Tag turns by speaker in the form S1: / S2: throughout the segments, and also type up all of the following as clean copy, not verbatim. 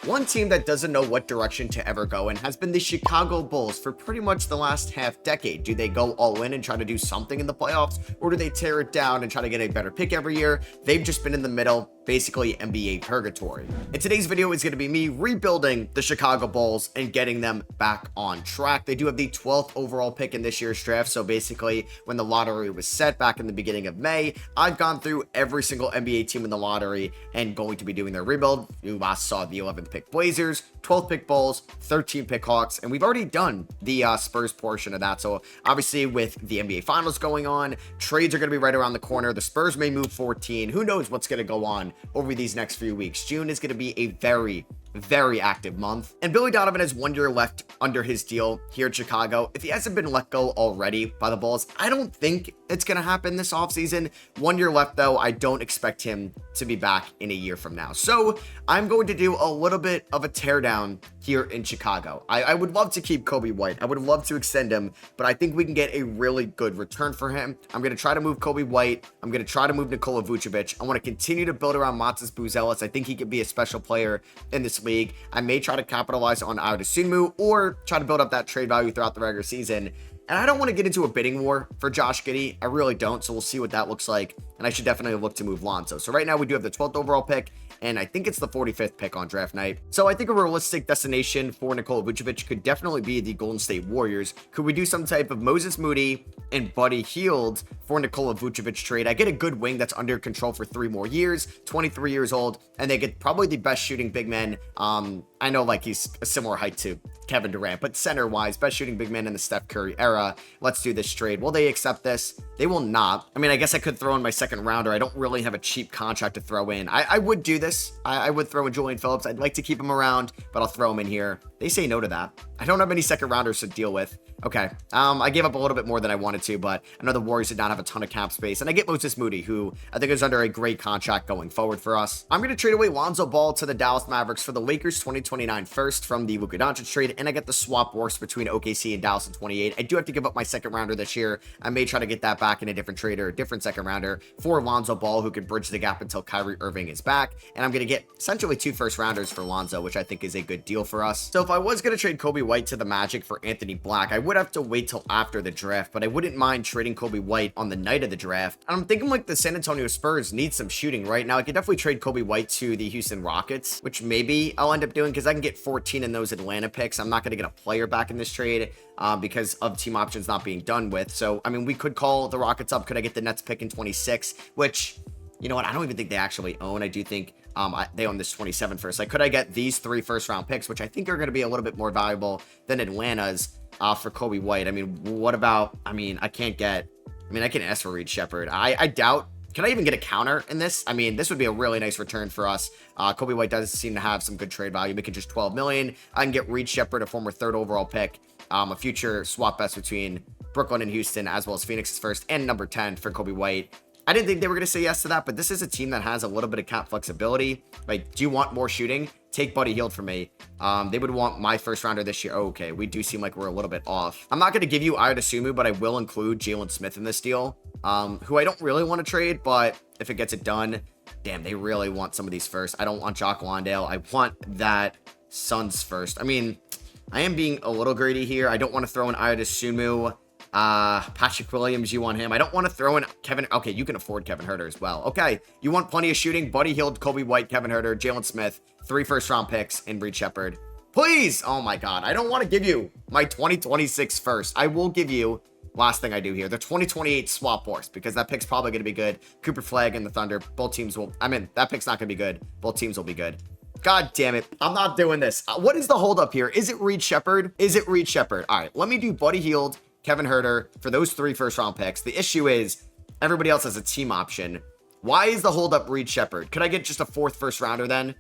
S1: One team that doesn't know what direction to ever go in has been the Chicago Bulls for pretty much the last half decade. Do they go all in and try to do something in the playoffs, or do they tear it down and try to get a better pick every year? They've just been in the middle, basically NBA purgatory. And today's video is going to be me rebuilding the Chicago Bulls and getting them back on track. They do have the 12th overall pick in this year's draft, so basically when the lottery was set back in the beginning of May, I've gone through every single NBA team in the lottery and going to be doing their rebuild. You last saw the 11th pick Blazers, 12th pick Bulls, 13th pick Hawks, and we've already done the Spurs portion of that. So obviously with the NBA Finals going on, trades are going to be right around the corner. The Spurs may move 14. Who knows what's going to go on over these next few weeks. June is going to be a very active month. And Billy Donovan has 1 year left under his deal here in Chicago. If he hasn't been let go already by the Bulls, I don't think it's going to happen this offseason. 1 year left, though. I don't expect him to be back in a year from now. So I'm going to do a little bit of a teardown here in Chicago. I would love to keep Coby White. I would love to extend him, but I think we can get a really good return for him. I'm going to try to move Coby White. I'm going to try to move Nikola Vucevic. I want to continue to build around Matas Buzelis. I think he could be a special player in this league. I may try to capitalize on Ayo or try to build up that trade value throughout the regular season. And I don't want to get into a bidding war for Josh Giddey. I really don't. So we'll see what that looks like. And I should definitely look to move Lonzo. So right now we do have the 12th overall pick, and I think it's the 45th pick on draft night. So I think a realistic destination for Nikola Vucevic could definitely be the Golden State Warriors. Could we do some type of Moses Moody and Buddy Hield for Nikola Vucevic trade? I get a good wing that's under control for 3 more years, 23 years old, and they get probably the best shooting big man. I know like he's a similar height to Kevin Durant, but center-wise, best shooting big man in the Steph Curry era. Let's do this trade. Will they accept this? They will not. I mean, I guess I could throw in my second rounder. I don't really have a cheap contract to throw in. I would do this. I would throw in Julian Phillips. I'd like to keep him around, but I'll throw him in here. They say no to that. I don't have any second rounders to deal with. Okay. I gave up a little bit more than I wanted to, but I know the Warriors did not have a ton of cap space. And I get Moses Moody, who I think is under a great contract going forward for us. I'm going to trade away Lonzo Ball to the Dallas Mavericks for the Lakers 2029 first from the Luka Doncic trade. And I get the swap worse between OKC and Dallas in 28. I do have to give up my second rounder this year. I may try to get that back in a different trade or a different second rounder for Lonzo Ball, who could bridge the gap until Kyrie Irving is back. And I'm going to get essentially 2 first rounders for Lonzo, which I think is a good deal for us. So if I was going to trade Coby White to the Magic for Anthony Black, I would have to wait till after the draft, but I wouldn't mind trading Coby White on the night of the draft. And I'm thinking like the San Antonio Spurs need some shooting right now. I could definitely trade Coby White to the Houston Rockets, which maybe I'll end up doing because I can get 14 in those Atlanta picks. I'm not going to get a player back in this trade because of team options not being done with. So, I mean, we could call the Rockets up. Could I get the Nets pick in 26, which, you know what, I don't even think they actually own. I do think they own this 27 first. Like, could I get these 3 first-round picks, which I think are going to be a little bit more valuable than Atlanta's for Coby White? I mean, what about, I can ask for Reed Shepherd. I doubt. Can I even get a counter in this? I mean, this would be a really nice return for us. Coby White does seem to have some good trade value, making just $12 million. I can get Reed Shepherd, a former 3rd overall pick, a future swap best between Brooklyn and Houston, as well as Phoenix's first and number 10 for Coby White. I didn't think they were going to say yes to that, but this is a team that has a little bit of cap flexibility. Like, do you want more shooting? Take Buddy Hield for me. They would want my first rounder this year. Okay, we do seem like we're a little bit off. I'm not going to give you Ayo, but I will include Jalen Smith in this deal, who I don't really want to trade, but if it gets it done, damn, they really want some of these first. I don't want Jock Landale. I want that Suns first. I mean, I am being a little greedy here. I don't want to throw in Ayo. Patrick Williams, you want him. I don't want to throw in Kevin. Okay, you can afford Kevin Huerter as well. Okay, you want plenty of shooting. Buddy Hield, Coby White, Kevin Huerter, Jalen Smith, 3 first-round picks, and Reed Shepherd. Please! Oh my God, I don't want to give you my 2026 first. I will give you, last thing I do here, the 2028 swap horse, because that pick's probably going to be good. Cooper Flagg and the Thunder, both teams will, that pick's not going to be good. Both teams will be good. God damn it. I'm not doing this. What is the holdup here? Is it Reed Shepherd? Is it Reed Shepherd? All right, let me do Buddy Hield, Kevin Huerter for those 3 first-round picks. The issue is everybody else has a team option. Why is the holdup Reed Shepherd? Could I get just a 4th first-rounder then?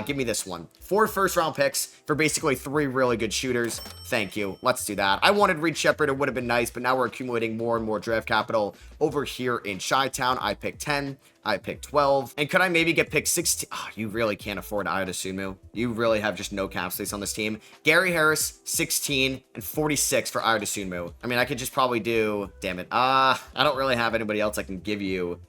S1: Give me this one. 4 first-round picks for basically 3 really good shooters. Thank you. Let's do that. I wanted Reed Shepherd. It would have been nice, but now we're accumulating more and more draft capital over here in Chi-Town. I picked 10. I picked 12. And could I maybe get pick 16? Oh, you really can't afford Ayo. You really have just no cap space on this team. Gary Harris, 16 and 46 for Ayo. I mean, I could just probably do, damn it. I don't really have anybody else I can give you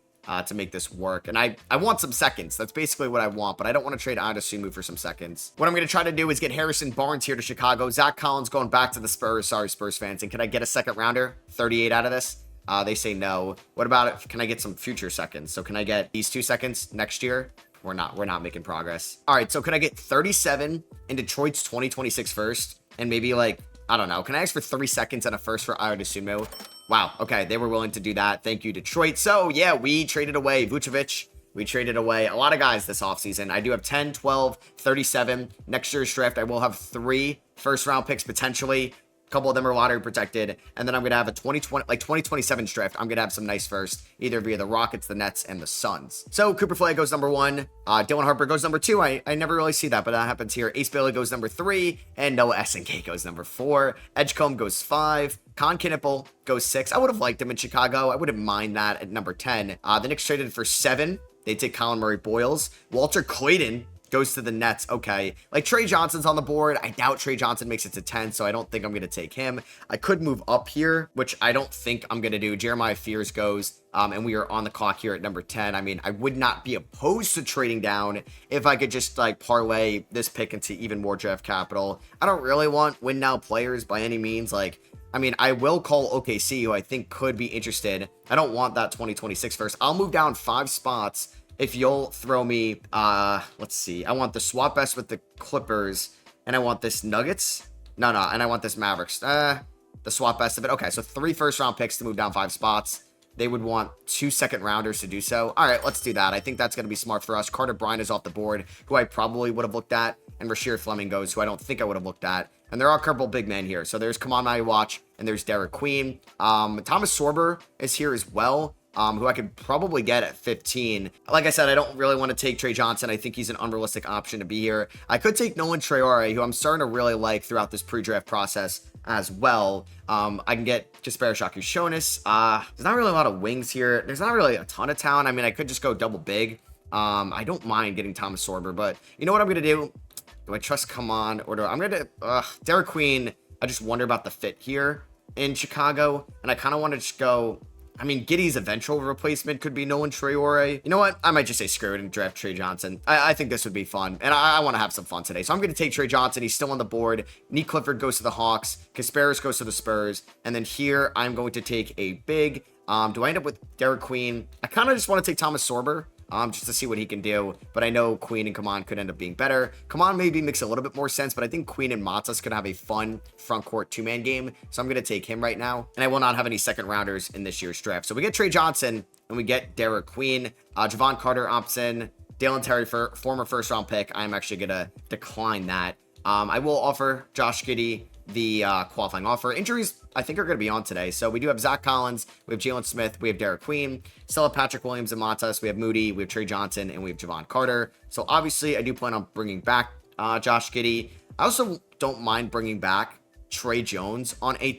S1: to make this work. And I want some seconds. That's basically what I want, but I don't want to trade Adasumu for some seconds. What I'm going to try to do is get Harrison Barnes here to Chicago. Zach Collins going back to the Spurs. Sorry, Spurs fans. And can I get a second rounder? 38 out of this? They say no. What about it? Can I get some future seconds? So can I get these 2 seconds next year? We're not making progress. All right, so can I get 37 in Detroit's 2026 first? And maybe like, I don't know. Can I ask for 3 seconds and a first for Adasumu? Wow, okay, they were willing to do that. Thank you, Detroit. So, yeah, we traded away Vucevic. We traded away a lot of guys this offseason. I do have 10, 12, 37. Next year's draft, I will have 3 first-round picks potentially. A couple of them are lottery protected. And then I'm going to have a 2027 draft. I'm going to have some nice first, either via the Rockets, the Nets, and the Suns. So Cooper Flagg goes number 1. Dylan Harper goes number 2. I never really see that, but that happens here. Ace Bailey goes number 3. And Noah SNK goes number 4. Edgecombe goes 5. Con Knipple goes 6. I would have liked him in Chicago. I wouldn't mind that at number 10. The Knicks traded for 7. They take Colin Murray Boyles. Walter Clayton goes to the Nets. Okay. Like Trey Johnson's on the board. I doubt Trey Johnson makes it to 10, so I don't think I'm going to take him. I could move up here, which I don't think I'm going to do. Jeremiah Fears goes, and we are on the clock here at number 10. I mean, I would not be opposed to trading down if I could just like parlay this pick into even more draft capital. I don't really want win now players by any means. Like, I mean, I will call OKC, who I think could be interested. I don't want that 2026 first. I'll move down 5 spots if you'll throw me, let's see. I want the swap best with the Clippers, and I want this Nuggets. No, and I want this Mavericks. The swap best of it. Okay, so 3 first-round picks to move down 5 spots. They would want 2 second-rounders to do so. All right, let's do that. I think that's going to be smart for us. Carter Bryant is off the board, who I probably would have looked at, and Rasheer Fleming goes, who I don't think I would have looked at. And there are a couple big men here. So there's Kamal Watch, and there's Derek Queen. Thomas Sorber is here as well. Who I could probably get at 15. Like I said, I don't really want to take Trey Johnson. I think he's an unrealistic option to be here. I could take Nolan Traore, who I'm starting to really like throughout this pre-draft process as well. I can get Jesper Shakushonis. There's not really a lot of wings here. There's not really a ton of talent. I mean, I could just go double big. I don't mind getting Thomas Sorber, but you know what I'm going to do? Do I trust Come On? Or do I'm going to... Derek Queen, I just wonder about the fit here in Chicago. And I kind of want to just go... I mean, Giddey's eventual replacement could be Nolan Traore. You know what? I might just say screw it and draft Trey Johnson. I think this would be fun, and I want to have some fun today. So I'm going to take Trey Johnson. He's still on the board. Nick Clifford goes to the Hawks. Kasparis goes to the Spurs. And then here, I'm going to take a big. Do I end up with Derek Queen? I kind of just want to take Thomas Sorber. Just to see what he can do. But I know Queen and Kaman could end up being better. Kaman maybe makes a little bit more sense, but I think Queen and Matas could have a fun front court 2-man game. So I'm going to take him right now. And I will not have any second rounders in this year's draft. So we get Trey Johnson and we get Derek Queen. Javon Carter opts in. Dalen Terry, former first round pick. I'm actually going to decline that. I will offer Josh Giddey the qualifying offer. Injuries, I think, are going to be on today. So we do have Zach Collins, we have Jalen Smith, we have Derek Queen, still have Patrick Williams and Matas, we have Moody, we have Trey Johnson, and we have Javon Carter. So obviously, I do plan on bringing back Josh Giddey. I also don't mind bringing back Trey Jones on a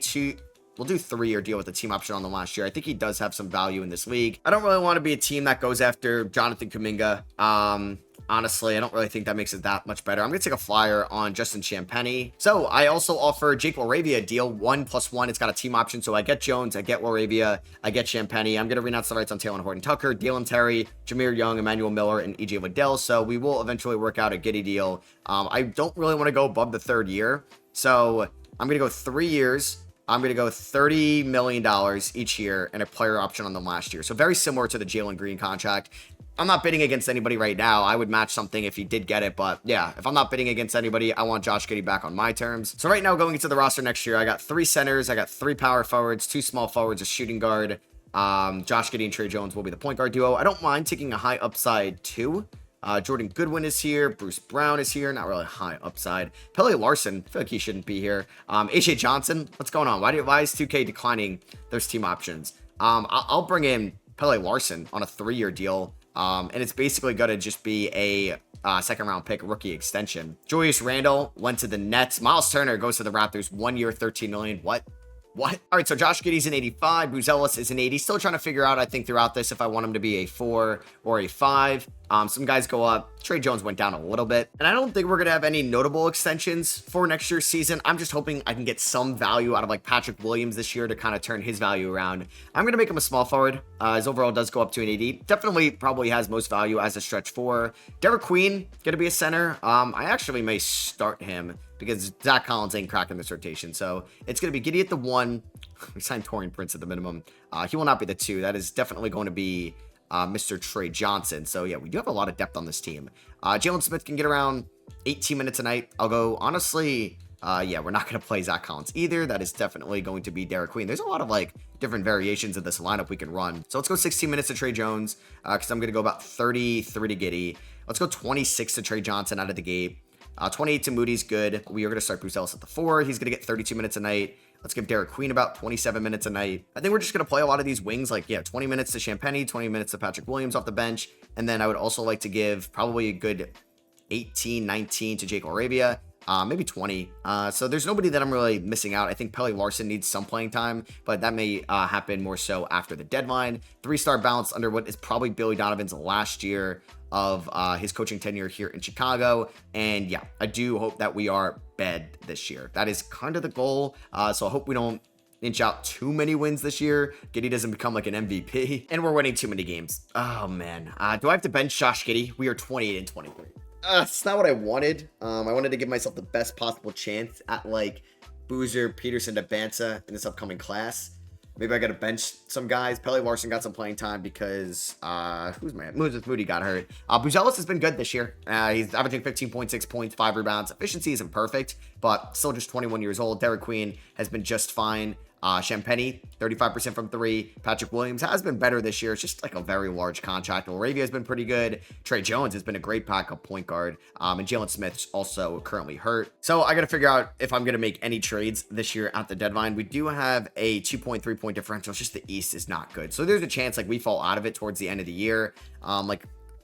S1: we'll do 3-year deal with the team option on the last year. I think he does have some value in this league. I don't really want to be a team that goes after Jonathan Kuminga. Honestly, I don't really think that makes it that much better. I'm going to take a flyer on Justin Champagnie. So I also offer Jake LaRavia a deal, 1+1. It's got a team option. So I get Jones, I get LaRavia, I get Champagnie. I'm going to renounce the rights on Taylor Horton Tucker, Dalen Terry, Jameer Young, Emmanuel Miller, and EJ Liddell. So we will eventually work out a Giddey deal. I don't really want to go above the 3rd year. So I'm going to go 3 years. I'm going to go $30 million each year and a player option on them last year. So very similar to the Jalen Green contract. I'm not bidding against anybody right now. I would match something if he did get it. But yeah, if I'm not bidding against anybody, I want Josh Giddey back on my terms. So right now, going into the roster next year, I got 3 centers. I got 3 power forwards, 2 small forwards, a shooting guard. Josh Giddey and Trey Jones will be the point guard duo. I don't mind taking a high upside too. Jordan Goodwin is here. Bruce Brown is here. Not really high upside. Pele Larson, I feel like he shouldn't be here. AJ Johnson, what's going on? Why is 2K declining those team options? I'll bring in Pele Larson on a 3-year deal. And it's basically going to just be a 2nd round pick rookie extension. Julius Randle went to the Nets. Miles Turner goes to the Raptors. 1 year, $13 million. What? All right, so Josh Giddey's an 85. Booz Ellis is an 80. Still trying to figure out, I think, throughout this, if I want him to be a 4 or a 5. Some guys go up. Trey Jones went down a little bit. And I don't think we're going to have any notable extensions for next year's season. I'm just hoping I can get some value out of like Patrick Williams this year to kind of turn his value around. I'm going to make him a small forward. His overall does go up to an 80. Definitely probably has most value as a stretch 4. Derek Queen, going to be a center. I actually may start him because Zach Collins ain't cracking this rotation. So it's going to be Giddey at the 1. We signed Torian Prince at the minimum. He will not be the 2. That is definitely going to be Mr. Trey Johnson. So yeah, we do have a lot of depth on this team. Jalen Smith can get around 18 minutes a night. I'll go, honestly, yeah, we're not going to play Zach Collins either. That is definitely going to be Derek Queen. There's a lot of like different variations of this lineup we can run. So let's go 16 minutes to Trey Jones because I'm going to go about 33 to Giddey. Let's go 26 to Trey Johnson out of the gate. 28 to Moody's good. We are going to start Bruce Ellis at the 4. He's going to get 32 minutes a night. Let's give Derek Queen about 27 minutes a night. I think we're just going to play a lot of these wings, like, yeah, 20 minutes to Champagny, 20 minutes to Patrick Williams off the bench. And then I would also like to give probably a good 18, 19 to Jake Laravia, maybe 20. So there's nobody that I'm really missing out. I think Pelly Larson needs some playing time, but that may happen more so after the deadline. 3-star balance under what is probably Billy Donovan's last year of his coaching tenure here in Chicago. And yeah, I do hope that we are bed this year. That is kind of the goal. So I hope we don't inch out too many wins this year. Giddey doesn't become like an MVP. And we're winning too many games. Oh man. Do I have to bench Josh Giddey? We are 28 and 23. It's not what I wanted. I wanted to give myself the best possible chance at like Boozer, Peterson, Dabansa in this upcoming class. Maybe I got to bench some guys. Pelly Larson got some playing time because, Moody got hurt. Buzelis has been good this year. He's averaging 15.6 points, 5 rebounds. Efficiency isn't perfect, but still just 21 years old. Derek Queen has been just fine. Champagny, 35% from 3. Patrick Williams has been better this year. It's just like a very large contract. Laravia has been pretty good. Trey Jones has been a great backup point guard. And Jalen Smith's also currently hurt. So I got to figure out if I'm going to make any trades this year at the deadline. We do have a 2.3 point differential. It's just the East is not good. So there's a chance like we fall out of it towards the end of the year.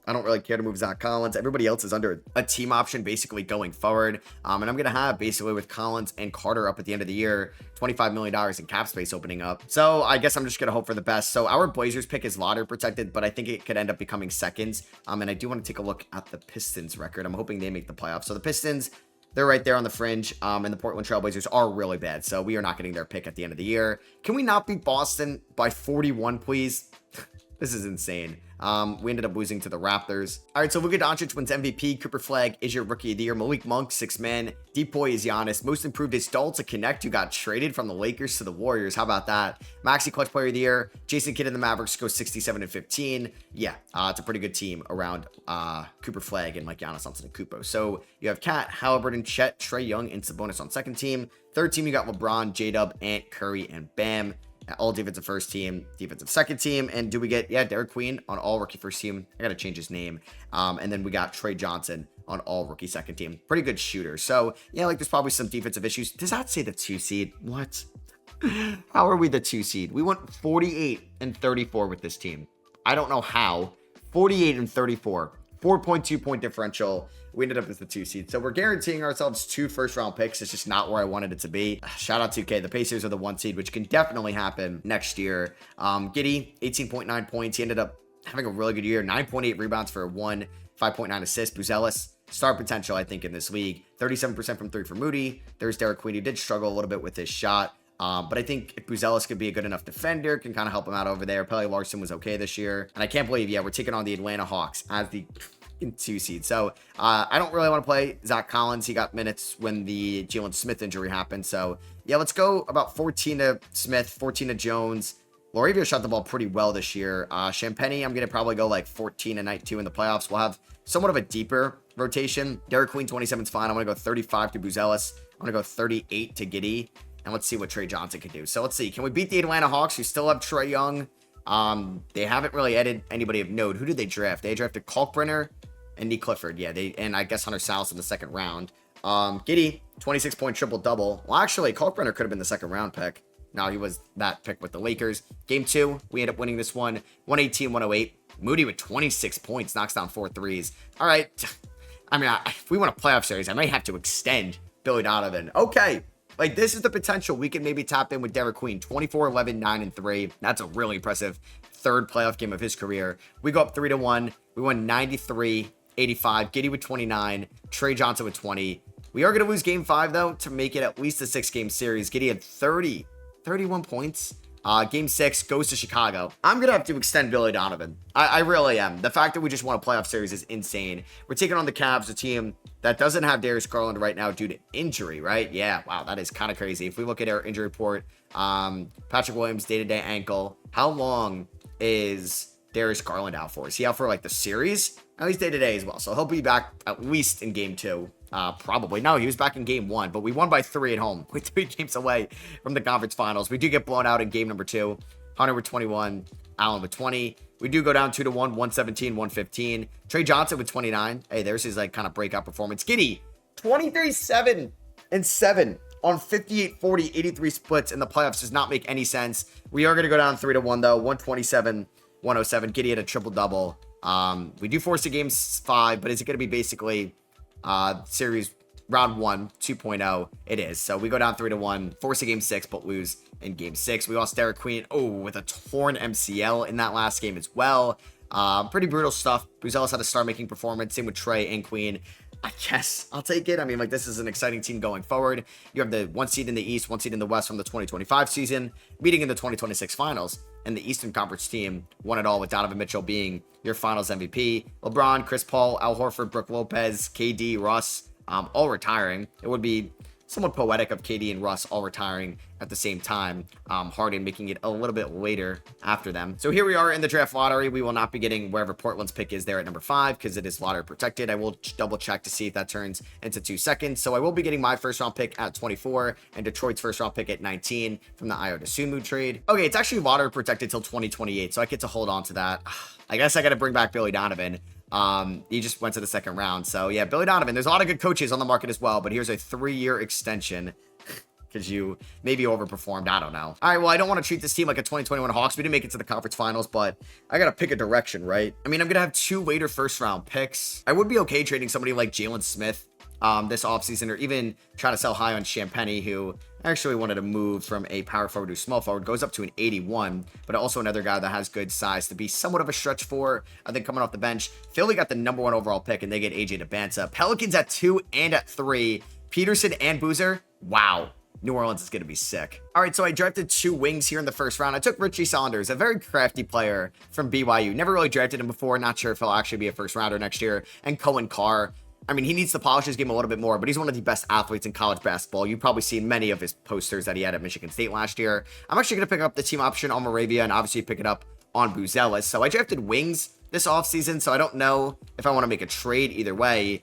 S1: I don't really care to move Zach Collins. Everybody else is under a team option basically going forward. And I'm going to have basically with Collins and Carter up at the end of the year, $25 million in cap space opening up. So I guess I'm just going to hope for the best. So our Blazers pick is lottery protected, but I think it could end up becoming seconds. And I do want to take a look at the Pistons record. I'm hoping they make the playoffs. So the Pistons, they're right there on the fringe. And the Portland Trailblazers are really bad. So we are not getting their pick at the end of the year. Can we not beat Boston by 41, please? This is insane. We ended up losing to the Raptors. All right, so Luka Doncic wins MVP. Cooper Flagg is your Rookie of the Year. Malik Monk, 6th man. Depoy is Giannis. Most improved is Dalton Connect, who got traded from the Lakers to the Warriors. How about that? Maxi Clutch Player of the Year. Jason Kidd and the Mavericks go 67 and 15. Yeah, it's a pretty good team around Cooper Flagg and like Giannis Antetokounmpo. So you have Cat, Halliburton, Chet, Trae Young, and Sabonis on second team. Third team, you got LeBron, J-Dub, Ant, Curry, and Bam. All defensive first team, defensive second team. And do we get, Derek Queen on all rookie first team. I got to change his name. And then we got Trey Johnson on all rookie second team. Pretty good shooter. So yeah, like there's probably some defensive issues. Does that say the 2 seed? What? How are we the 2 seed? We went 48 and 34 with this team. I don't know how. 48 and 34. 4.2 point differential. We ended up as the 2 seed. So we're guaranteeing ourselves 2 first-round picks. It's just not where I wanted it to be. Shout out to 2K. The Pacers are the 1 seed, which can definitely happen next year. Giddey, 18.9 points. He ended up having a really good year. 9.8 rebounds for a 1, 5.9 assists. Buzelis, star potential, I think, in this league. 37% from 3 for Moody. There's Derek Queen, who did struggle a little bit with his shot. But I think if Buzelis could be a good enough defender, can kind of help him out over there. Pelly Larson was okay this year. And I can't believe, we're taking on the Atlanta Hawks as the 2 seed. So I don't really want to play Zach Collins. He got minutes when the Jalen Smith injury happened. So yeah, let's go about 14 to Smith, 14 to Jones. Laravia shot the ball pretty well this year. Champagny, I'm going to probably go like 14 a night too in the playoffs. We'll have somewhat of a deeper rotation. Derek Queen, 27 is fine. I'm going to go 35 to Buzelis. I'm going to go 38 to Giddey. And let's see what Trey Johnson can do. So let's see. Can we beat the Atlanta Hawks, who still have Trae Young? They haven't really added anybody of note. Who did they draft? They drafted Kalkbrenner and Nick Clifford. Yeah, and I guess Hunter Sallis in the second round. Giddey, 26-point triple-double. Well, actually, Kalkbrenner could have been the second round pick. No, he was that pick with the Lakers. Game 2, we end up winning this one, 118-108. Moody with 26 points, knocks down 4 threes. All right. I mean, if we win a playoff series, I might have to extend Billy Donovan. Okay. Like, this is the potential we can maybe tap in with Derek Queen. 24, 11, 9, and 3. That's a really impressive third playoff game of his career. We go up 3-1. We won 93, 85. Giddey with 29. Trey Johnson with 20. We are going to lose game 5, though, to make it at least a 6-game series. Giddey had 31 points. Game 6 goes to Chicago. I'm going to have to extend Billy Donovan. I really am. The fact that we just won a playoff series is insane. We're taking on the Cavs, a team that doesn't have Darius Garland right now due to injury, right? Yeah, wow, that is kind of crazy. If we look at our injury report, Patrick Williams, day-to-day ankle. How long is Darius Garland out for? Is he out for, like, the series? At least day-to-day as well. So he'll be back at least in game 2. Probably. No, he was back in game 1, but we won by 3 at home. We're 3 games away from the conference finals. We do get blown out in game number 2. Hunter with 21, Allen with 20. We do go down 2-1, 117, 115. Trey Johnson with 29. Hey, there's his, like, kind of breakout performance. Giddey, 23, 7, and 7 on 58, 40, 83 splits in the playoffs does not make any sense. We are going to go down 3-1, though. 127, 107. Giddey had a triple-double. We do force a game 5, but is it going to be basically series round 1 2.0? It is. So we go down 3-1, force a game 6, but lose in game 6. We lost Derek Queen with a torn MCL in that last game as well. Pretty brutal stuff. Buzelis had a star-making performance. Same with Trey and Queen. I guess I'll take it. I mean, like, this is an exciting team going forward. You have the 1 seed in the East, 1 seed in the West from the 2025 season, meeting in the 2026 finals. And the Eastern Conference team won it all with Donovan Mitchell being your finals MVP. LeBron, Chris Paul, Al Horford, Brook Lopez, KD, Russ, all retiring. It would be somewhat poetic of KD and Russ all retiring at the same time. Harden making it a little bit later after them. So here we are in the draft lottery. We will not be getting wherever Portland's pick is there at number 5 because it is lottery protected. I will double check to see if that turns into 2 seconds. So I will be getting my first round pick at 24 and Detroit's first round pick at 19 from the Ayo Dosunmu trade. Okay, it's actually lottery protected till 2028, so I get to hold on to that. I guess I got to bring back Billy Donovan. He just went to the second round. So yeah, Billy Donovan, there's a lot of good coaches on the market as well, but here's a 3-year extension because you maybe overperformed. I don't know. All right, well, I don't want to treat this team like a 2021 Hawks. We didn't make it to the conference finals, but I got to pick a direction, right? I mean, I'm going to have 2 later first round picks. I would be okay trading somebody like Jalen Smith this offseason, or even try to sell high on Champagnie, who actually wanted to move from a power forward to small forward, goes up to an 81, but also another guy that has good size to be somewhat of a stretch for, I think, coming off the bench. Philly got the number 1 overall pick, and they get AJ Debanta. Pelicans at 2 and at 3. Peterson and Boozer. Wow. New Orleans is going to be sick. All right, so I drafted 2 wings here in the first round. I took Richie Saunders, a very crafty player from BYU. Never really drafted him before. Not sure if he'll actually be a first rounder next year. And Cohen Carr. I mean, he needs to polish his game a little bit more, but he's one of the best athletes in college basketball. You've probably seen many of his posters that he had at Michigan State last year. I'm actually going to pick up the team option on Moravia and obviously pick it up on Buzelis. So I drafted wings this offseason, so I don't know if I want to make a trade either way.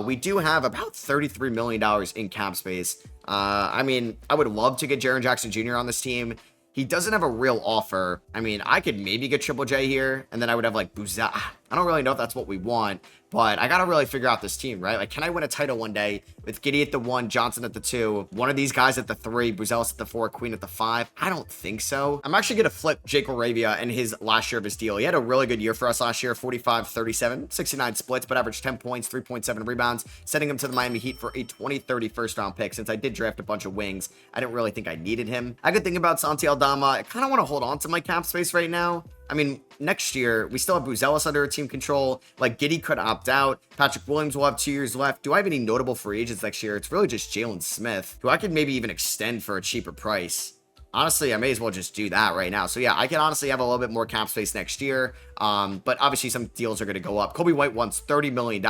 S1: We do have about $33 million in cap space. I mean, I would love to get Jaren Jackson Jr. on this team. He doesn't have a real offer. I mean, I could maybe get Triple J here, and then I would have, like, Buzelis. I don't really know if that's what we want, but I got to really figure out this team, right? Like, can I win a title one day with Giddey at the 1, Johnson at the 2, one of these guys at the 3, Buzelis at the 4, Queen at the 5? I don't think so. I'm actually going to flip Jake Moravia in his last year of his deal. He had a really good year for us last year, 45, 37, 69 splits, but averaged 10 points, 3.7 rebounds, sending him to the Miami Heat for a 2030 first round pick. Since I did draft a bunch of wings, I didn't really think I needed him. I could think about Santi Aldama. I kind of want to hold on to my cap space right now. I mean, next year, we still have Buzelis under team control. Like, Giddey could opt out. Patrick Williams will have 2 years left. Do I have any notable free agents next year? It's really just Jalen Smith, who I could maybe even extend for a cheaper price. Honestly, I may as well just do that right now. So, yeah, I can honestly have a little bit more cap space next year. But obviously, some deals are going to go up. Kobe White wants $30 million.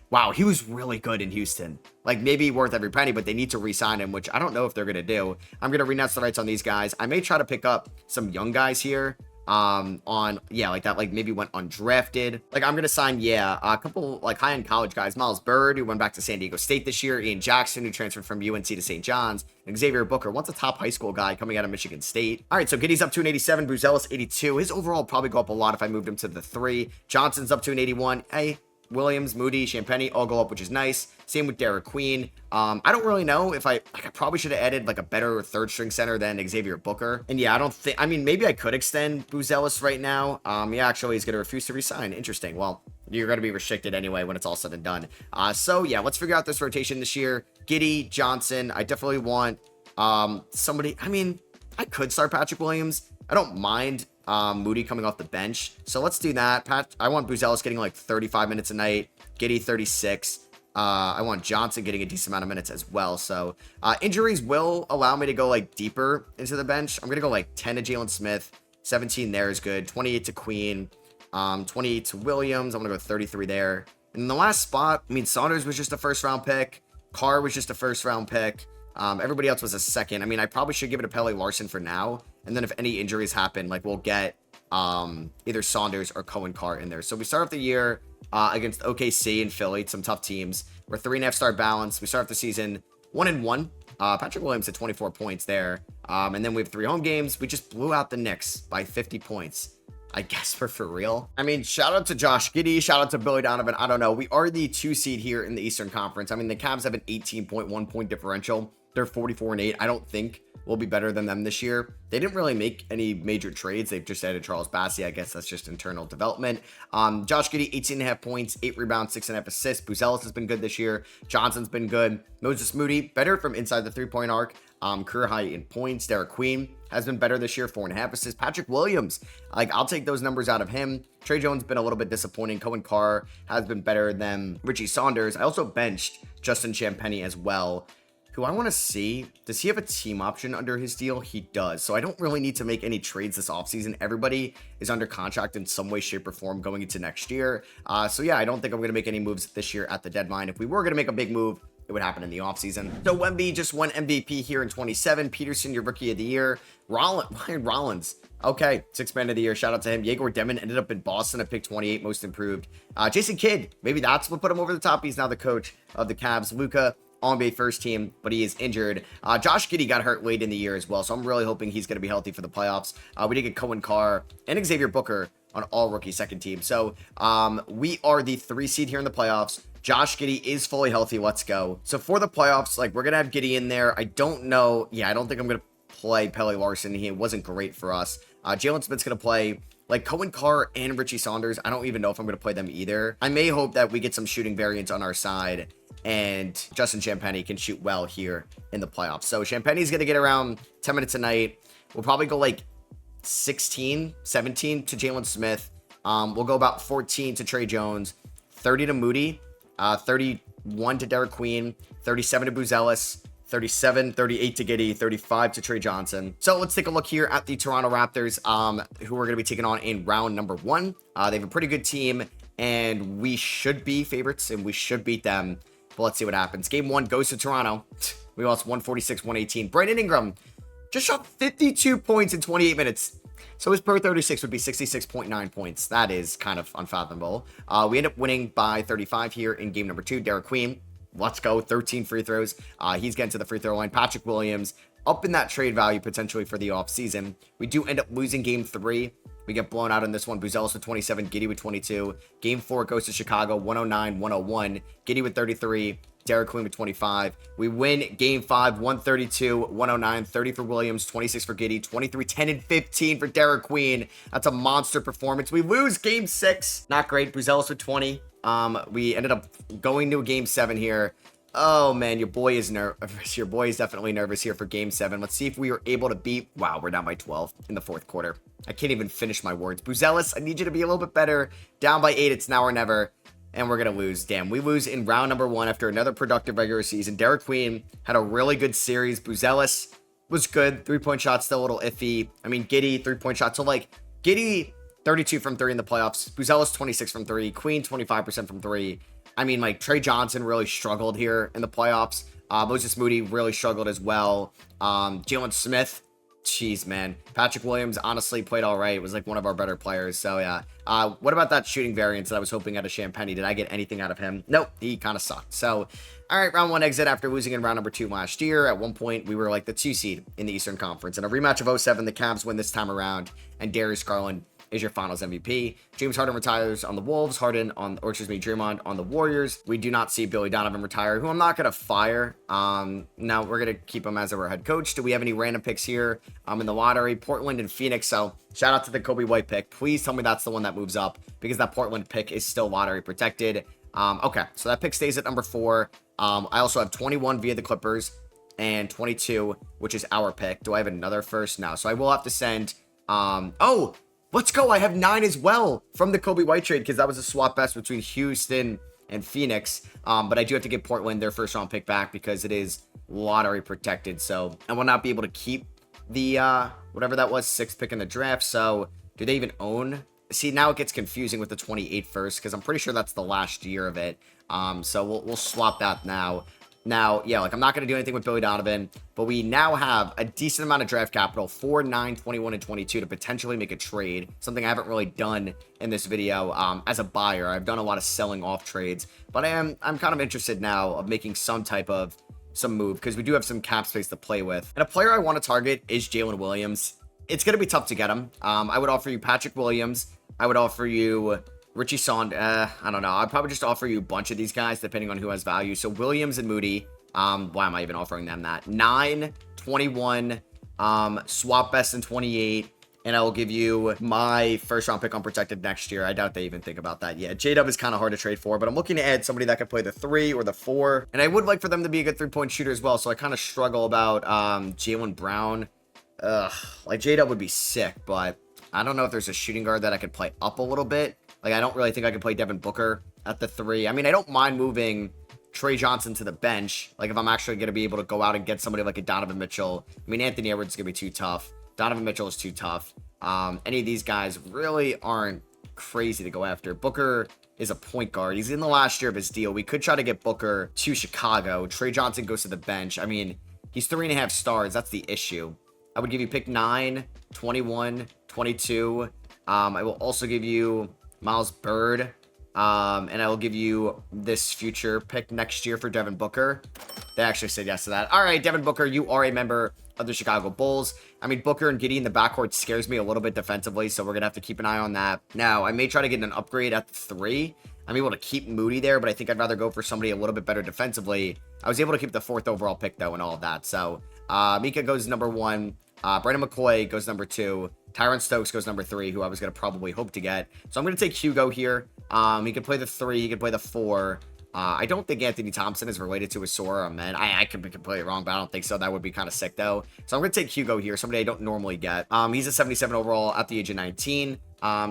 S1: Wow, he was really good in Houston. Like, maybe worth every penny, but they need to re-sign him, which I don't know if they're going to do. I'm going to renounce the rights on these guys. I may try to pick up some young guys here. Like that, like maybe went undrafted. Like, I'm gonna sign, a couple like high-end college guys. Miles Bird, who went back to San Diego State this year. Ian Jackson, who transferred from UNC to St. John's. And Xavier Booker, once a top high school guy coming out of Michigan State. All right, so Giddey's up to an 87, Buzelis 82. His overall probably go up a lot if I moved him to the 3. Johnson's up to an 81. Hey, Williams, Moody, Champagnie all go up, which is nice. Same with Derek Queen. I don't really know if I probably should have added like a better third string center than Xavier Booker. And yeah, I mean, maybe I could extend Buzelis right now. Actually, he's going to refuse to resign. Interesting. Well, you're going to be restricted anyway when it's all said and done. So yeah, let's figure out this rotation this year. Giddey, Johnson. I definitely want Somebody, I mean, I could start Patrick Williams. I don't mind Moody coming off the bench. So let's do that. I want Buzelis getting like 35 minutes a night. Giddey 36. I want Johnson getting a decent amount of minutes as well. So injuries will allow me to go like deeper into the bench. I'm going to go like 10 to Jalen Smith. 17 there is good. 28 to Queen. 28 to Williams. I'm going to go 33 there. And in the last spot, I mean, Saunders was just a first round pick. Carr was just a first round pick. Everybody else was a second. I mean, I probably should give it to Pele Larson for now. And then if any injuries happen, like we'll get either Saunders or Cohen Carr in there. So we start off the year against OKC and Philly, some tough teams. We're 3.5 star balance. We start off the season 1-1. Patrick Williams at 24 points there. And then we have 3 home games. We just blew out the Knicks by 50 points. I guess we're for real. I mean, shout out to Josh Giddey. Shout out to Billy Donovan. I don't know. We are the 2 seed here in the Eastern Conference. I mean, the Cavs have an 18.1 point differential. They're 44-8. I don't think we'll be better than them this year. They didn't really make any major trades. They've just added Charles Bassey. I guess that's just internal development. Josh Giddey, 18.5 points, 8 rebounds, 6.5 assists. Buzelis has been good this year. Johnson's been good. Moses Moody, better from inside the 3-point arc. Career high in points. Derek Queen has been better this year, 4.5 assists. Patrick Williams, like I'll take those numbers out of him. Trey Jones been a little bit disappointing. Cohen Carr has been better than Richie Saunders. I also benched Justin Champagnie as well, who I want to see. Does he have a team option under his deal? He does. So I don't really need to make any trades this offseason. Everybody is under contract in some way, shape, or form going into next year. So yeah, I don't think I'm going to make any moves this year at the deadline. If we were going to make a big move, it would happen in the offseason. So Wemby just won MVP here in 27. Peterson, your rookie of the year. Ryan Rollins. Okay, 6th man of the year. Shout out to him. Yegor Demon ended up in Boston at pick 28, most improved. Jason Kidd, maybe that's what put him over the top. He's now the coach of the Cavs. Luka, All-NBA first team, but he is injured. Josh Giddey got hurt late in the year as well, so I'm really hoping he's going to be healthy for the playoffs. We did get Cohen Carr and Xavier Booker on all-rookie second team. So we are the 3 seed here in the playoffs. Josh Giddey is fully healthy. Let's go. So for the playoffs, like we're going to have Giddey in there. I don't know. Yeah, I don't think I'm going to play Pele Larson. He wasn't great for us. Jalen Smith's going to play like Cohen Carr and Richie Saunders. I don't even know if I'm going to play them either. I may hope that we get some shooting variants on our side and Justin Champagnie can shoot well here in the playoffs. So Champagnie's going to get around 10 minutes a night. We'll probably go like 16, 17 to Jalen Smith. We'll go about 14 to Trey Jones, 30 to Moody, 31 to Derek Queen, 37 to Buzelis, 37, 38 to Giddey, 35 to Trey Johnson. So let's take a look here at the Toronto Raptors, who we're going to be taking on in round number 1. They have a pretty good team, and we should be favorites, and we should beat them. But let's see what happens. Game 1 goes to Toronto. We lost 146-118. Brandon Ingram just shot 52 points in 28 minutes. So his per 36 would be 66.9 points. That is kind of unfathomable. We end up winning by 35 here in game number 2. Derek Queen, let's go. 13 free throws. He's getting to the free throw line. Patrick Williams, up in that trade value potentially for the offseason. We do end up losing game 3. We get blown out in this one. Buzelis with 27, Giddey with 22. Game 4 goes to Chicago, 109-101. Giddey with 33, Derek Queen with 25. We win game 5, 132-109. 30 for Williams, 26 for Giddey, 23, 10, and 15 for Derek Queen. That's a monster performance. We lose game 6. Not great. Buzelis with 20. We ended up going to a game 7 here. Oh man, your boy is nervous. Your boy is definitely nervous here for game 7. Let's see if we were able to beat. Wow, we're down by 12 in the 4th quarter. I can't even finish my words. Buzelis, I need you to be a little bit better. Down by 8. It's now or never. And we're going to lose. Damn, we lose in round number 1 after another productive regular season. Derek Queen had a really good series. Buzelis was good. 3-point shot still a little iffy. I mean, Giddey, 3-point shot. So like Giddey, 32 from 3 in the playoffs. Buzelis, 26 from 3. Queen, 25% from 3. I mean, like Trey Johnson really struggled here in the playoffs. Moses Moody really struggled as well. Jalen Smith, jeez, man. Patrick Williams honestly played all right. It was like one of our better players. So yeah. What about that shooting variance that I was hoping out of Champagnie? Did I get anything out of him? Nope. He kind of sucked. So, all right, round 1 exit after losing in round number 2 last year. At one point, we were like the 2 seed in the Eastern Conference. In a rematch of 07, the Cavs win this time around, and Darius Garland is your finals MVP. James Harden retires on the Wolves. Draymond on the Warriors. We do not see Billy Donovan retire, who I'm not going to fire. Now we're going to keep him as our head coach. Do we have any random picks here in the lottery? Portland and Phoenix. So shout out to the Kobe White pick. Please tell me that's the one that moves up, because that Portland pick is still lottery protected. Okay, so that pick stays at number 4. I also have 21 via the Clippers, and 22, which is our pick. Do I have another first? No. So I will have to send, oh, let's go. I have 9 as well from the Kobe White trade because that was a swap best between Houston and Phoenix. But I do have to give Portland their first round pick back because it is lottery protected. So I will not be able to keep the, whatever that was, 6th pick in the draft. So do they even own? See, now it gets confusing with the 28 first because I'm pretty sure that's the last year of it. So we'll swap that now. Now, yeah, like I'm not going to do anything with Billy Donovan, but we now have a decent amount of draft capital for 9, 21, and 22 to potentially make a trade. Something I haven't really done in this video as a buyer. I've done a lot of selling off trades, but I'm kind of interested now of making some move because we do have some cap space to play with. And a player I want to target is Jalen Williams. It's going to be tough to get him. I would offer you Patrick Williams. I would offer you Richie Saunders, I don't know. I'd probably just offer you a bunch of these guys depending on who has value. So Williams and Moody, why am I even offering them that? 9, 21, swap best in 28, and I will give you my first round pick unprotected next year. I doubt they even think about that. Yeah, J-Dub is kind of hard to trade for, but I'm looking to add somebody that could play the 3 or the 4, and I would like for them to be a good 3-point shooter as well, so I kind of struggle about Jaylen Brown. Like J-Dub would be sick, but I don't know if there's a shooting guard that I could play up a little bit. Like, I don't really think I could play Devin Booker at the 3. I mean, I don't mind moving Trey Johnson to the bench. Like, if I'm actually going to be able to go out and get somebody like a Donovan Mitchell. I mean, Anthony Edwards is going to be too tough. Donovan Mitchell is too tough. Any of these guys really aren't crazy to go after. Booker is a point guard. He's in the last year of his deal. We could try to get Booker to Chicago. Trey Johnson goes to the bench. I mean, he's 3.5 stars. That's the issue. I would give you pick 9, 21, 22. I will also give you Miles Bird, and I will give you this future pick next year for Devin Booker. They actually said yes to that. All right, Devin Booker, you are a member of the Chicago Bulls. I mean, Booker and Giddey in the backcourt scares me a little bit defensively, so we're going to have to keep an eye on that. Now, I may try to get an upgrade at the 3. I'm able to keep Moody there, but I think I'd rather go for somebody a little bit better defensively. I was able to keep the 4th overall pick, though, and all of that. So, Mika goes number 1. Brandon McCoy goes number 2. Tyron Stokes goes number 3, who I was going to probably hope to get. So I'm going to take Hugo here. He can play the 3. He can play the 4. I don't think Anthony Thompson is related to Asora, man. I could be completely wrong, but I don't think so. That would be kind of sick, though. So I'm going to take Hugo here, somebody I don't normally get. He's a 77 overall at the age of 19.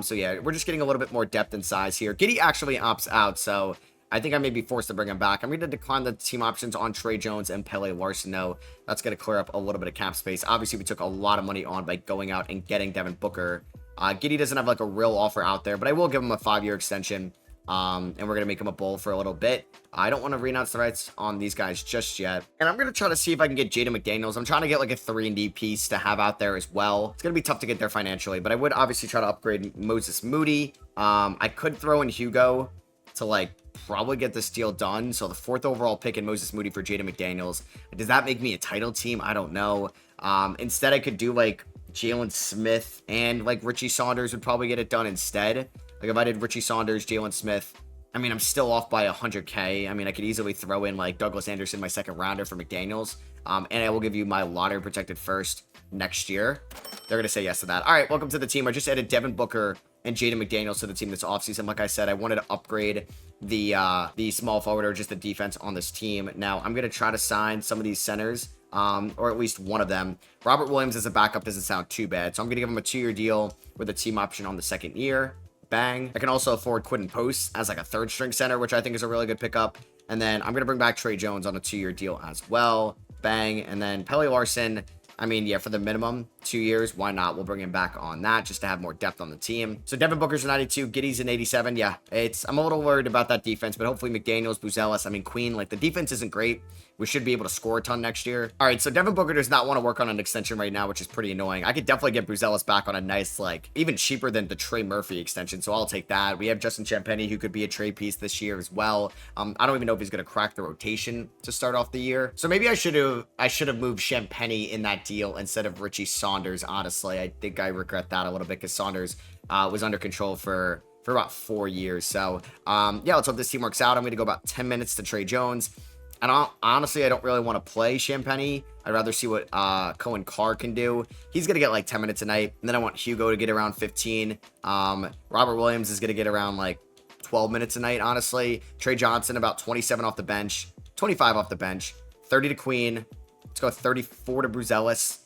S1: So yeah, we're just getting a little bit more depth and size here. Giddey actually opts out, so I think I may be forced to bring him back. I'm going to decline the team options on Trey Jones and Pele Larson, though. That's going to clear up a little bit of cap space. Obviously, we took a lot of money on by going out and getting Devin Booker. Giddey doesn't have like a real offer out there, but I will give him a 5-year extension. And we're going to make him a Bull for a little bit. I don't want to renounce the rights on these guys just yet. And I'm going to try to see if I can get Jaden McDaniels. I'm trying to get like a 3-and-D piece to have out there as well. It's going to be tough to get there financially, but I would obviously try to upgrade Moses Moody. I could throw in Hugo to like probably get this deal done. So the 4th overall pick in Moses Moody for Jaden McDaniels. Does that make me a title team? I don't know. Instead, I could do like Jalen Smith and like Richie Saunders would probably get it done instead. Like if I did Richie Saunders, Jalen Smith, I mean, I'm still off by 100K. I mean, I could easily throw in like Douglas Anderson, my 2nd rounder for McDaniels. And I will give you my lottery protected first next year. They're going to say yes to that. All right, welcome to the team. I just added Devin Booker and Jaden McDaniels to the team this offseason. Like I said, I wanted to upgrade the small forward or just the defense on this team. Now, I'm going to try to sign some of these centers, or at least one of them. Robert Williams as a backup doesn't sound too bad. So I'm going to give him a 2-year deal with a team option on the 2nd year. Bang. I can also afford Quentin Post as like a 3rd string center, which I think is a really good pickup. And then I'm going to bring back Trey Jones on a 2-year deal as well. Bang. And then Pele Larson, I mean, yeah, for the minimum 2 years, why not? We'll bring him back on that just to have more depth on the team. So Devin Booker's a 92, Giddey's an 87. Yeah, I'm a little worried about that defense, but hopefully McDaniels, Buzelis, I mean, Queen, like the defense isn't great. We should be able to score a ton next year. All right, so Devin Booker does not want to work on an extension right now, which is pretty annoying. I could definitely get Buzelis back on a nice, like, even cheaper than the Trey Murphy extension, so I'll take that. We have Justin Champagnie, who could be a trade piece this year as well. I don't even know if he's going to crack the rotation to start off the year. So maybe I should have moved Champagnie in that deal instead of Richie Saunders, honestly. I think I regret that a little bit because Saunders was under control for about 4 years. So, yeah, let's hope this team works out. I'm going to go about 10 minutes to Trey Jones. And honestly, I don't really want to play Champagnie. I'd rather see what Cohen Carr can do. He's going to get like 10 minutes a night. And then I want Hugo to get around 15. Robert Williams is going to get around like 12 minutes a night, honestly. Trey Johnson, about 27 off the bench. 25 off the bench. 30 to Queen. Let's go 34 to Bruzelis,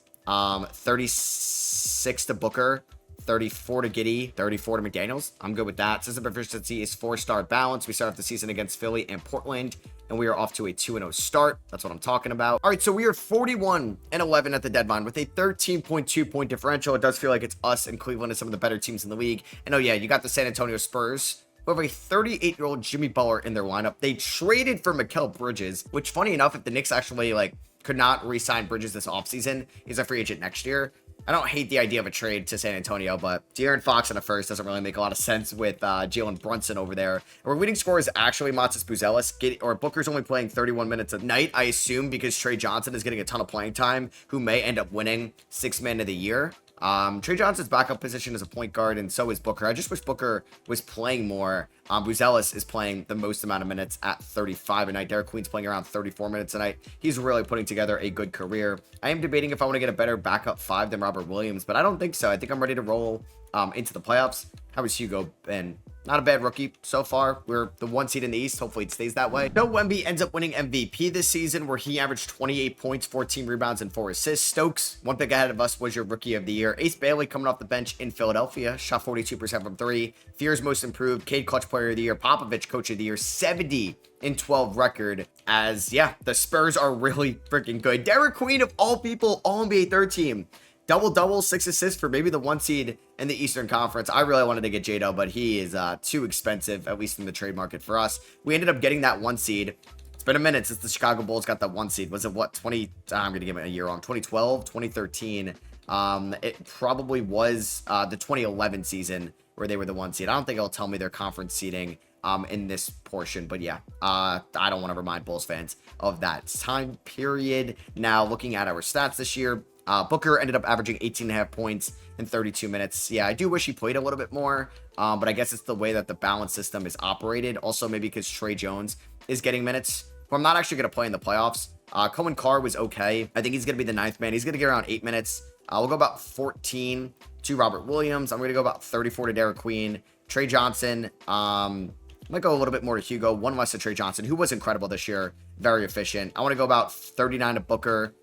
S1: 36 to Booker, 34 to Giddy, 34 to McDaniels. I'm good with that. System efficiency is 4-star balance. We start off the season against Philly and Portland, and we are off to a 2-0 start. That's what I'm talking about. All right, so we are 41-11 at the deadline with a 13.2 point differential. It does feel like it's us and Cleveland as some of the better teams in the league. And oh yeah, you got the San Antonio Spurs, who have a 38-year-old Jimmy Butler in their lineup. They traded for Mikal Bridges, which, funny enough, if the Knicks actually could not re-sign Bridges this offseason, he's a free agent next year. I don't hate the idea of a trade to San Antonio, but De'Aaron Fox in a first doesn't really make a lot of sense with Jalen Brunson over there. And our leading scorer is actually Matas Buzelis, Booker's only playing 31 minutes a night, I assume, because Trey Johnson is getting a ton of playing time, who may end up winning 6th Man of the Year. Trey Johnson's backup position is a point guard, and so is Booker. I just wish Booker was playing more. Buzelis is playing the most amount of minutes at 35 a night. Derek Queen's playing around 34 minutes a night. He's really putting together a good career. I am debating if I want to get a better backup 5 than Robert Williams, but I don't think so. I think I'm ready to roll into the playoffs. How is Hugo been? Not a bad rookie so far. We're the 1 seed in the East. Hopefully it stays that way. Noah Wemby ends up winning MVP this season, where he averaged 28 points, 14 rebounds, and 4 assists. Stokes, 1 pick ahead of us, was your rookie of the year. Ace Bailey coming off the bench in Philadelphia, shot 42% from 3. Fears most improved. Cade Clutch player of the year. Popovich coach of the year. 70-12 record. As, yeah, the Spurs are really freaking good. Derek Queen, of all people, All-NBA third team. Double-double, 6 assists for maybe the 1 seed in the Eastern Conference. I really wanted to get J-Dub, but he is too expensive, at least in the trade market for us. We ended up getting that 1 seed. It's been a minute since the Chicago Bulls got that 1 seed. Was it what, I'm going to give it a year wrong. 2012, 2013. It probably was the 2011 season where they were the 1 seed. I don't think it'll tell me their conference seeding in this portion, but yeah, I don't want to remind Bulls fans of that time period. Now, looking at our stats this year, Booker ended up averaging 18.5 points in 32 minutes. Yeah, I do wish he played a little bit more, but I guess it's the way that the balance system is operated. Also, maybe because Trey Jones is getting minutes, who I'm not actually going to play in the playoffs. Cohen Carr was okay. I think he's going to be the 9th man. He's going to get around 8 minutes. We'll go about 14 to Robert Williams. I'm going to go about 34 to Derek Queen. Trey Johnson, might go a little bit more to Hugo. 1 less to Trey Johnson, who was incredible this year. Very efficient. I want to go about 39 to Booker.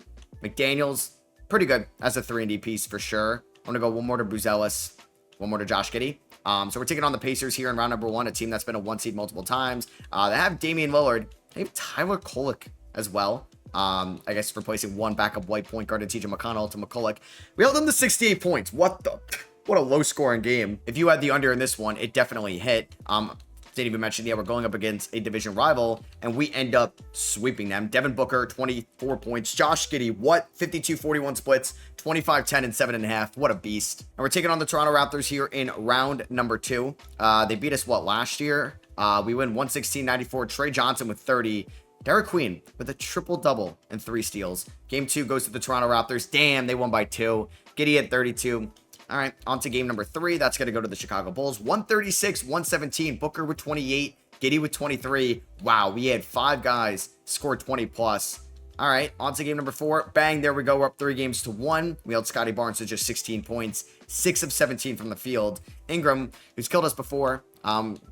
S1: McDaniels, pretty good as a 3-and-D piece for sure. I'm going to go 1 more to Bruzelis, 1 more to Josh Giddey. So we're taking on the Pacers here in round number 1, a team that's been a 1 seed multiple times. They have Damian Lillard. They have Tyler Kolek as well. I guess replacing 1 backup white point guard and TJ McConnell to McCulloch. We held them to 68 points. What a low scoring game. If you had the under in this one, it definitely hit. Didn't even mention, yeah, we're going up against a division rival, and we end up sweeping them. Devin Booker, 24 points. Josh Giddey, 52-41 splits, 25-10 and 7.5. What a beast. And we're taking on the Toronto Raptors here in round number 2. They beat us, last year? We win 116-94. Trey Johnson with 30. Derek Queen with a triple-double and 3 steals. Game 2 goes to the Toronto Raptors. Damn, they won by 2. Giddey at 32. All right, on to game number 3. That's going to go to the Chicago Bulls. 136-117. Booker with 28. Giddey with 23. Wow, we had 5 guys score 20 plus. All right, on to game number 4. Bang, there we go. We're up 3 games to 1. We held Scotty Barnes to just 16 points. 6 of 17 from the field. Ingram, who's killed us before,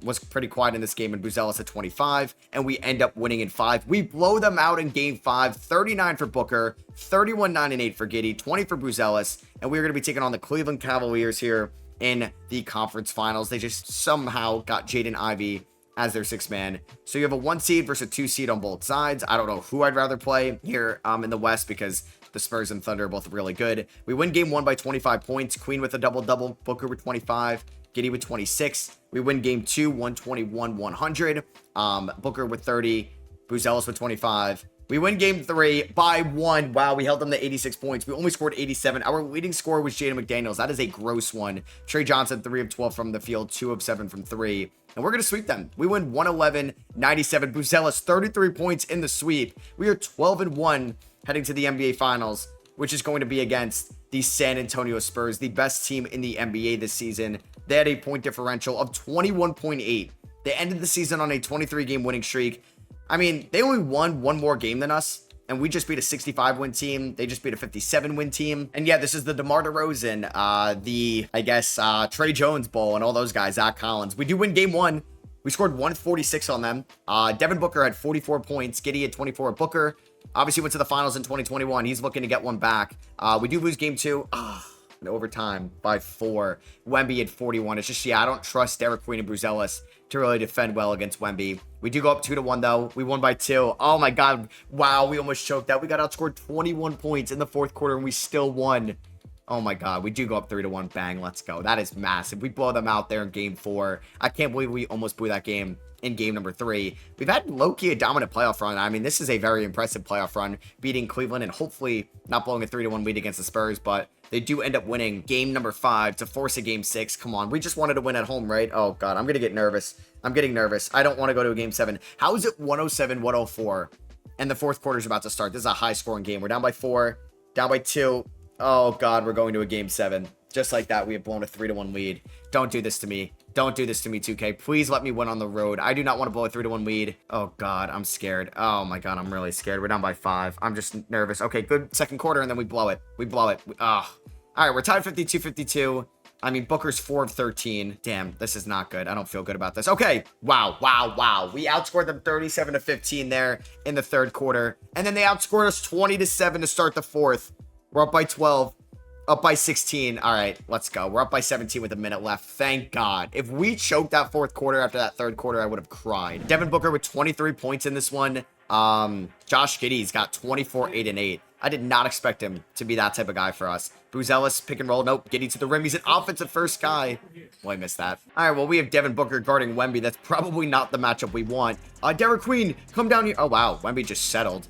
S1: was pretty quiet in this game, and Buzelis at 25, and we end up winning in 5. We blow them out in game 5, 39 for Booker, 31-9 and 8 for Giddey, 20 for Buzelis, and we're going to be taking on the Cleveland Cavaliers here in the conference finals. They just somehow got Jaden Ivey as their 6th man. So you have a 1 seed versus a 2 seed on both sides. I don't know who I'd rather play here in the West, because the Spurs and Thunder are both really good. We win game 1 by 25 points. Queen with a double-double, Booker with 25, Giddey with 26. We win game 2, 121-100. Booker with 30, Buzelis with 25. We win game 3 by 1. Wow, we held them to 86 points. We only scored 87. Our leading scorer was Jaden McDaniels. That is a gross one. Trey Johnson, 3 of 12 from the field, 2 of 7 from 3. And we're going to sweep them. We win 111-97. Buzelis, 33 points in the sweep. We are 12-1 heading to the NBA Finals, which is going to be against the San Antonio Spurs, the best team in the NBA this season. They had a point differential of 21.8. They ended the season on a 23-game winning streak. I mean, they only won 1 more game than us, and we just beat a 65-win team. They just beat a 57-win team. And yeah, this is the DeMar DeRozan, Trey Jones Bowl, and all those guys, Zach Collins. We do win game 1. We scored 146 on them. Devin Booker had 44 points. Giddey had 24. Booker Obviously went to the finals in 2021. He's looking to get one back. We do lose game 2. In overtime by 4. Wemby at 41. It's just, yeah, I don't trust Derek Queen and Bruce Ellis to really defend well against Wemby. We do go up 2-1 though. We won by 2. Oh my God. Wow. We almost choked that. We got outscored 21 points in the fourth quarter and we still won. Oh my God. We do go up 3-1. Bang. Let's go. That is massive. We blow them out there in game 4. I can't believe we almost blew that game in game number 3. We've had low-key a dominant playoff run. I mean, this is a very impressive playoff run, beating Cleveland and hopefully not blowing a 3-1 lead against the Spurs, but they do end up winning game number 5 to force a game 6. Come on. We just wanted to win at home, right? Oh God, I'm going to get nervous. I'm getting nervous. I don't want to go to a game 7. How is it 107-104 and the fourth quarter is about to start? This is a high-scoring game. We're down by 4, down by 2. Oh God, we're going to a game 7. Just like that, we have blown a 3-1 lead. Don't do this to me. Don't do this to me, 2K. Please let me win on the road. I do not want to blow a 3-1 lead. Oh God, I'm scared. Oh my God, I'm really scared. We're down by 5. I'm just nervous. Okay, good second quarter, and then we blow it. We blow it. All right, we're tied 52-52. I mean, Booker's 4 of 13. Damn, this is not good. I don't feel good about this. Okay. Wow. We outscored them 37-15 there in the third quarter. And then they outscored us 20-7 to start the fourth. We're up by 12. Up by 16. All right, let's go. We're up by 17 with a minute left. Thank God. If we choked that fourth quarter after that third quarter, I would have cried. Devin Booker with 23 points in this one. Josh Giddey's got 24, 8, and 8. I did not expect him to be that type of guy for us. Bruce Ellis, pick and roll. Nope, Giddey to the rim. He's an offensive first guy. Well, I missed that. All right, well, we have Devin Booker guarding Wemby. That's probably not the matchup we want. Derek Queen, come down here. Oh, wow. Wemby just settled.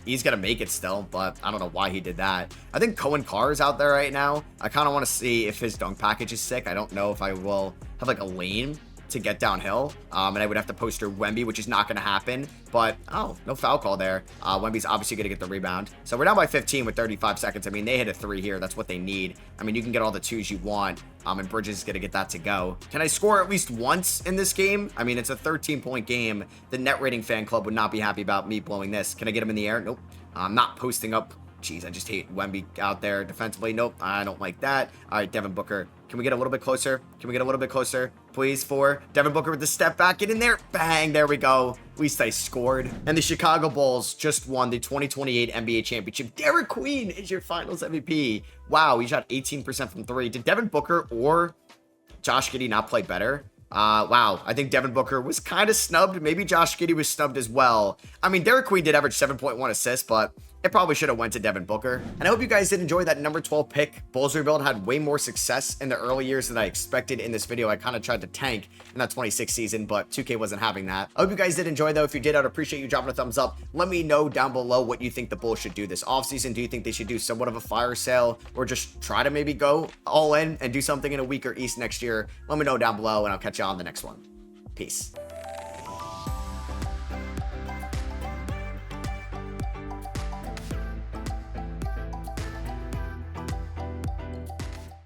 S1: He's going to make it still, but I don't know why he did that. I think Cohen Carr is out there right now. I kind of want to see if his dunk package is sick. I don't know if I will have like a lane to get downhill, and I would have to poster Wemby, which is not going to happen, but oh, no foul call there. Wemby's obviously going to get the rebound, so we're down by 15 with 35 seconds. I mean, they hit a 3 here. That's what they need. I mean, you can get all the 2s you want, and Bridges is going to get that to go. Can I score at least once in this game? I mean, it's a 13-point game. The net rating fan club would not be happy about me blowing this. Can I get him in the air? Nope. I'm not posting up. Jeez, I just hate Wemby out there defensively. Nope, I don't like that. All right, Devin Booker. Can we get a little bit closer? Can we get a little bit closer? Please, for Devin Booker with the step back. Get in there. Bang, there we go. At least I scored. And the Chicago Bulls just won the 2028 NBA championship. Derek Queen is your finals MVP. Wow, he shot 18% from 3. Did Devin Booker or Josh Giddey not play better? Wow, I think Devin Booker was kind of snubbed. Maybe Josh Giddey was snubbed as well. I mean, Derek Queen did average 7.1 assists, but it probably should have went to Devin Booker. And I hope you guys did enjoy that number 12 pick. Bulls rebuild had way more success in the early years than I expected in this video. I kind of tried to tank in that 26 season, but 2K wasn't having that. I hope you guys did enjoy though. If you did, I'd appreciate you dropping a thumbs up. Let me know down below what you think the Bulls should do this offseason. Do you think they should do somewhat of a fire sale or just try to maybe go all in and do something in a week or East next year? Let me know down below and I'll catch you on the next one. Peace.